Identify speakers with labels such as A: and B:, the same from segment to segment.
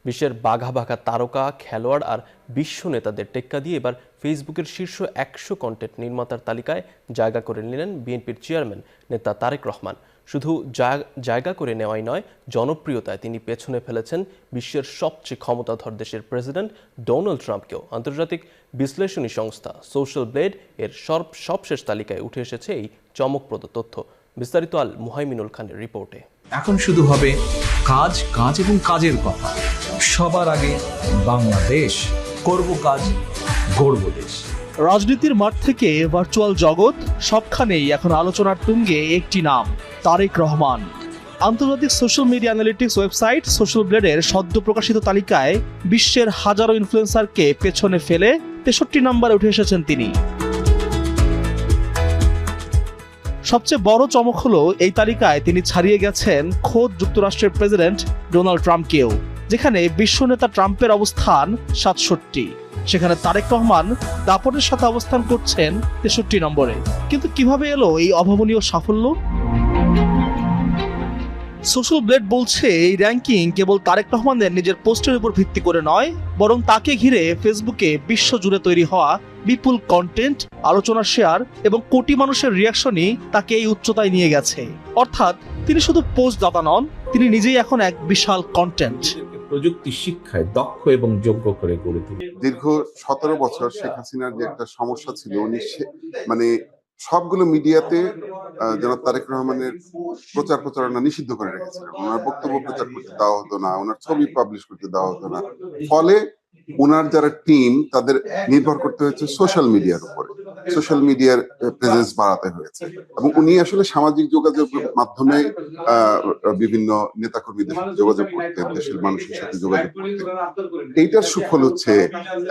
A: বিশ্বের বাঘা বাঘা তারকা, খেলোয়াড় আর বিশ্ব নেতাদের টেক্কা দিয়ে এবার ফেসবুকের শীর্ষ 100 কন্টেন্ট নির্মাতার তালিকায় জায়গা করে নিলেন বিএনপির চেয়ারম্যান নেতা তারেক রহমান। শুধু জায়গা করে নেওয়াই নয়, জনপ্রিয়তায় তিনি পেছনে ফেলেছেন বিশ্বের সবচেয়ে ক্ষমতাধর দেশের প্রেসিডেন্ট ডোনাল্ড ট্রাম্পকেও। আন্তর্জাতিক বিশ্লেষণী সংস্থা সোশ্যাল ব্লেড এর সবশেষ তালিকায় উঠে এসেছে এই চমকপ্রদ তথ্য। বিস্তারিত আল মুহাইমিনুল খানের রিপোর্টে।
B: এখন শুধু হবে কাজ, কাজ এবং কাজের কথা। সবার আগে বাংলাদেশ, করব কাজ, গড়ব দেশ।
C: রাজনীতির মাঠ থেকে ভার্চুয়াল জগৎ, সবখানেই এখন আলোচনার তুঙ্গে একটি নাম, তারেক রহমান। আন্তর্জাতিক social media analytics website social ব্লেডের সদ্য প্রকাশিত তালিকায় বিশ্বের হাজারো ইনফ্লুয়েন্সারকে পেছনে ফেলে 63 নম্বরে উঠে এসেছেন তিনি। সবচেয়ে বড় চমক হলো এই তালিকায় তিনি ছাড়িয়ে গেছেন খোদ যুক্তরাষ্ট্রের প্রেসিডেন্ট ডোনাল্ড ট্রাম্পকেও, যেখানে বিশ্ব নেতা ট্রাম্পের অবস্থান 67, সেখানে তারেক রহমান দাপটের সাথে অবস্থান করছেন 63 নম্বরে। কিন্তু কিভাবে এলো এই অভাবনীয় সাফল্য? সোশ্যাল ব্লেড বলছে এই র্যাঙ্কিং কেবল তারেক রহমানের নিজের পোস্টের উপর ভিত্তি করে নয়, বরং তাকে ঘিরে ফেসবুকে বিশ্বজুড়ে তৈরি হওয়া বিপুল কন্টেন্ট, আলোচনা, শেয়ার এবং কোটি মানুষের রিয়াকশনই তাকে এই উচ্চতায় নিয়ে গেছে। অর্থাৎ তিনি শুধু পোস্ট দাতা নন, তিনি নিজেই এখন এক বিশাল কন্টেন্ট।
D: প্রযুক্তি শিক্ষায় দক্ষ এবং যোগ্য করে গড়ে তোলে।
E: দীর্ঘ 17 বছর শেখ হাসিনার যে একটা সমস্যা ছিল, উনি মানে সবগুলো মিডিয়াতে জনাব তারেক রহমানের প্রচারণা নিষিদ্ধ করে রেখেছিলেন। ওনার বক্তব্য প্রচার করতে দেওয়া হতো না, ওনার ছবি পাবলিশ করতে দেওয়া হতো না। ফলে ওনার যারা টিম, তাদের নির্ভর করতে হয়েছে সোশ্যাল মিডিয়ার উপরে, সোশ্যাল মিডিয়ার প্রেজেন্স বাড়াতে হয়েছে। এবং উনি আসলে সামাজিক যোগাযোগ মাধ্যমে বিভিন্ন নেতাকর্মীদের সাথে যোগাযোগ করতেন, দেশের মানুষের সাথে যোগাযোগ করতেন। এইটার সুফল হচ্ছে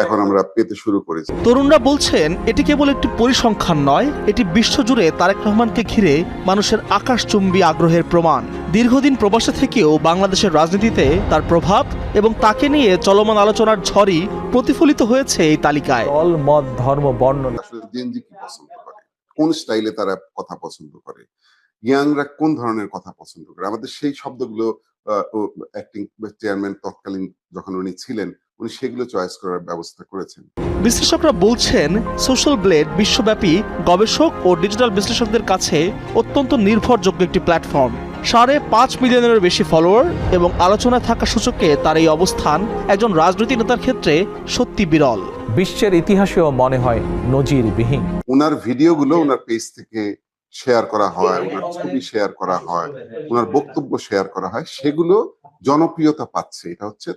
E: এখন আমরা পেতে শুরু করেছি।
C: তরুণরা বলছেন এটি কেবল একটি পরিসংখ্যান নয়, এটি বিশ্বজুড়ে তারেক রহমানকে ঘিরে মানুষের আকাশচুম্বী আগ্রহের প্রমাণ। দীর্ঘদিন প্রবাসে থেকেও বাংলাদেশের রাজনীতিতে তার প্রভাব এবং তাকে নিয়ে চলমান আলোচনার ঝড়ই প্রতিফলিত হয়েছে এই তালিকায়।
D: দল, মত, ধর্ম, বর্ণ
E: আসলে জেনজি কি পছন্দ করে, কোন স্টাইলে তারা কথা পছন্দ করে, ইয়াংরা কোন ধরনের কথা পছন্দ করে, আমাদের সেই শব্দগুলো অ্যাক্টিং চেয়ারম্যান তৎকালীন যখন উনি ছিলেন, উনি সেগুলো চয়েস করার ব্যবস্থা করেছেন।
C: বিশ্লেষকরা বলছেন সোশ্যাল ব্লেড বিশ্বব্যাপী গবেষক ও ডিজিটাল বিশ্লেষকদের কাছে অত্যন্ত নির্ভরযোগ্য একটি প্ল্যাটফর্ম। 5.5 মিলিয়নেরও বেশি ফলোয়ার এবং আলোচনায় থাকা সূচকে তার এই অবস্থান একজন রাজনৈতিক নেতার ক্ষেত্রে সত্যি বিরল।
B: বিশ্বের ইতিহাসেও মনে হয় নজিরবিহীন।
E: ওনার ভিডিওগুলো ওনার পেজ থেকে শেয়ার করা হয়, ওনার ছবি শেয়ার করা হয়, ওনার বক্তব্য শেয়ার করা হয়, সেগুলো জনপ্রিয়তা পাচ্ছে। এটা হচ্ছে